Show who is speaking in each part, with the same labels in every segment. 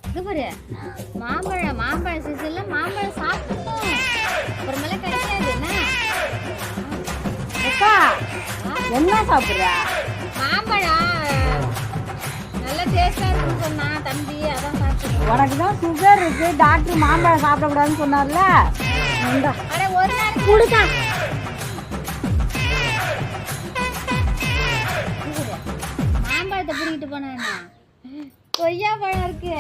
Speaker 1: இது பாரு, மாம்பழ சீசன்ல மாம்பழம் சாப்பிடணும். அப்புறமேல கிடைக்காது என்ன?
Speaker 2: அக்கா என்ன சாப்பிட்ற?
Speaker 1: மாம்பழம் நல்ல டேஸ்டா இருக்குன்னு சொன்னா தம்பி, அதான் சாப்பிடுறேன்.
Speaker 2: உனக்கு தான் சுகர் இருக்கு, டாக்டர் மாம்பழம் சாப்பிடக்கூடாதுன்னு சொன்னார்ல.
Speaker 1: அட ஒரு நாளைக்கு
Speaker 2: கொடுக்கா.
Speaker 1: மாம்பழத்தை பிடிக்கிட்டு போனா கொய்யா பழம் இருக்கு.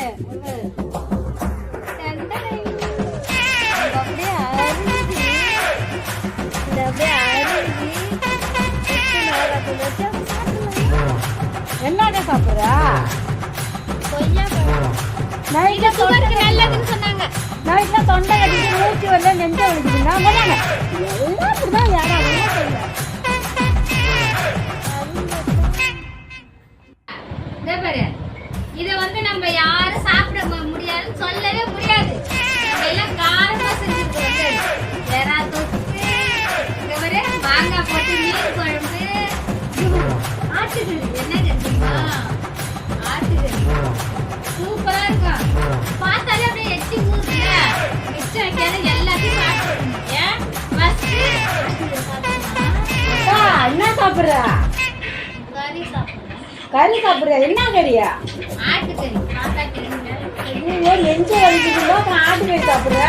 Speaker 1: அப்படியே அருந்தி இதை அப்படியே அருந்தி
Speaker 2: என்னக்கா சாப்பிட்ற?
Speaker 1: கொய்யா பழம்
Speaker 2: நைட்ல
Speaker 1: சுகருக்கு நல்லதுன்னு சொன்னாங்க.
Speaker 2: நைட்ல தொண்டை கட்டிட்டு மூச்சு வரல, நெஞ்ச வலிக்குதுங்க. போனாங்க எல்லாம் இப்படிதான் யாராவது சொல்ல.
Speaker 1: இதை வந்து நம்ம யாரும் சாப்பிட முடியாதுன்னு சொல்லவே முடியாது. நம்ம எல்லாம் காரமா செஞ்சிருக்கோம். வேறா தொக்கு, மாங்காய் போட்டு மீன் குழம்பு, ஆட்டுக்கறி. என்ன தெரியுமா? ஆட்டுக்கறி சூப்பரா இருக்கும். பார்த்தாலே அப்படியே எச்சி ஊறுதுல. மிச்சம் வைக்காத எல்லாத்தையும் சாப்பிடுறீங்க.
Speaker 2: என்ன சாப்பிட்ற?
Speaker 1: கறி சாப்பிடுறேன்.
Speaker 2: கறி சாப்பிட்ற? என்ன கறியா?
Speaker 1: ஆட்டுக்கறி.
Speaker 2: நெஞ்சு வலிக்குதுங்களா? ஆட்டுக்கறி சாப்பிட்ற?